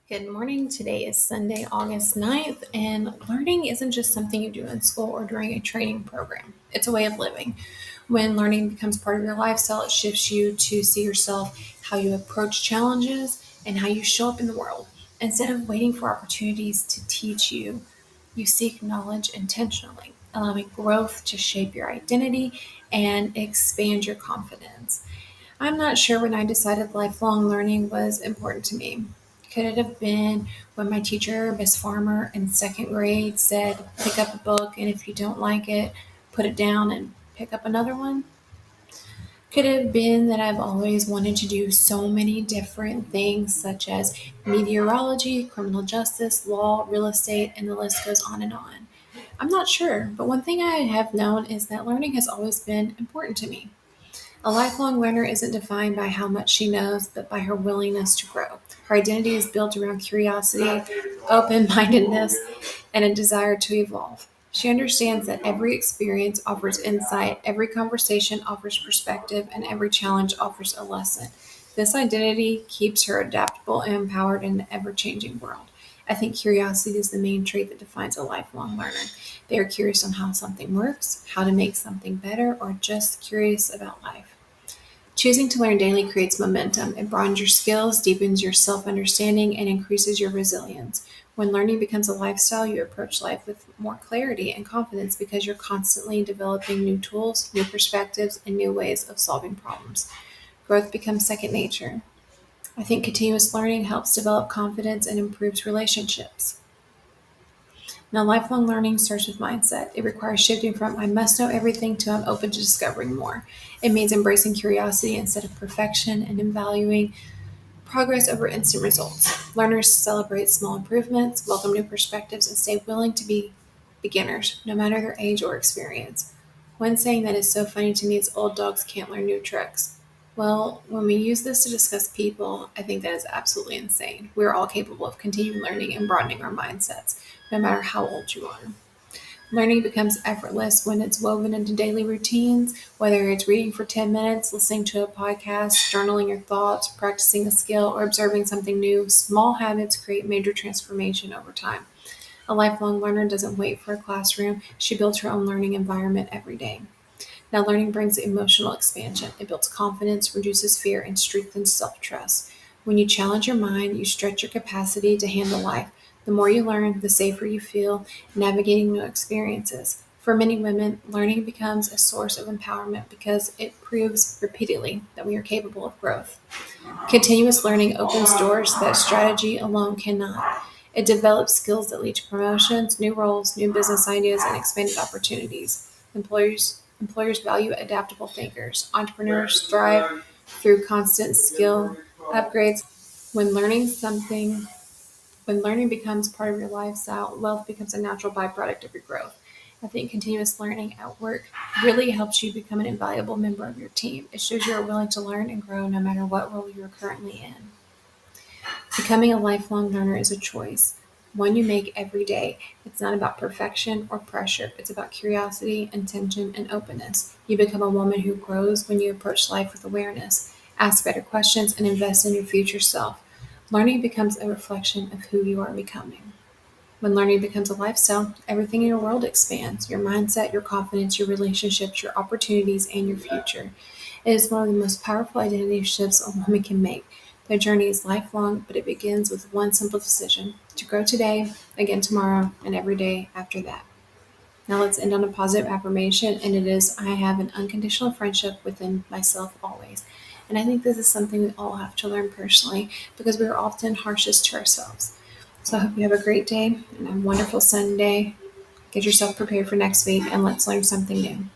Good morning. Today is Sunday, August 9th, and learning isn't just something you do in school or during a training program. It's a way of living. When learning becomes part of your lifestyle, it shifts you to see yourself, how you approach challenges, and how you show up in the world. Instead of waiting for opportunities to teach you, you seek knowledge intentionally, allowing growth to shape your identity and expand your confidence. I'm not sure when I decided lifelong learning was important to me. Could it have been when my teacher, Miss Farmer, in second grade said, pick up a book and if you don't like it, put it down and pick up another one? Could it have been that I've always wanted to do so many different things, such as meteorology, criminal justice, law, real estate, and the list goes on and on? I'm not sure, but one thing I have known is that learning has always been important to me. A lifelong learner isn't defined by how much she knows, but by her willingness to grow. Her identity is built around curiosity, open mindedness, and a desire to evolve. She understands that every experience offers insight, every conversation offers perspective, and every challenge offers a lesson. This identity keeps her adaptable and empowered in the ever changing world. I think curiosity is the main trait that defines a lifelong learner. They are curious on how something works, how to make something better, or just curious about life. Choosing to learn daily creates momentum. It broadens your skills, deepens your self understanding, and increases your resilience. When learning becomes a lifestyle, you approach life with more clarity and confidence because you're constantly developing new tools, new perspectives, and new ways of solving problems. Growth becomes second nature. I think continuous learning helps develop confidence and improves relationships. Now, lifelong learning starts with mindset. It requires shifting from I must know everything to I'm open to discovering more. It means embracing curiosity instead of perfection and valuing progress over instant results. Learners celebrate small improvements, welcome new perspectives, and stay willing to be beginners, no matter their age or experience. One saying that is so funny to me is old dogs can't learn new tricks. Well, when we use this to discuss people, I think that is absolutely insane. We're all capable of continuing learning and broadening our mindsets, no matter how old you are. Learning becomes effortless when it's woven into daily routines, whether it's reading for 10 minutes, listening to a podcast, journaling your thoughts, practicing a skill, or observing something new. Small habits create major transformation over time. A lifelong learner doesn't wait for a classroom, she builds her own learning environment every day. Now, learning brings emotional expansion. It builds confidence, reduces fear, and strengthens self trust. When you challenge your mind, you stretch your capacity to handle life. The more you learn, the safer you feel navigating new experiences. For many women, learning becomes a source of empowerment because it proves repeatedly that we are capable of growth. Continuous learning opens doors that strategy alone cannot. It develops skills that lead to promotions, new roles, new business ideas, and expanded opportunities. Employers value adaptable thinkers. Entrepreneurs thrive through constant skill upgrades. When learning something, when learning becomes part of your lifestyle, wealth becomes a natural byproduct of your growth. I think continuous learning at work really helps you become an invaluable member of your team. It shows you are willing to learn and grow no matter what role you're currently in. Becoming a lifelong learner is a choice, one you make every day. It's not about perfection or pressure, it's about curiosity, intention, and openness. You become a woman who grows when you approach life with awareness, ask better questions, and invest in your future self. Learning becomes a reflection of who you are becoming. When learning becomes a lifestyle, everything in your world expands your mindset, your confidence, your relationships, your opportunities, and your future. It is one of the most powerful identity shifts a woman can make. The journey is lifelong, but it begins with one simple decision to grow today, again tomorrow, and every day after that. Now let's end on a positive affirmation, and it is I have an unconditional friendship within myself always. And I think this is something we all have to learn personally because we are often harshest to ourselves. So I hope you have a great day and a wonderful Sunday. Get yourself prepared for next week, and let's learn something new.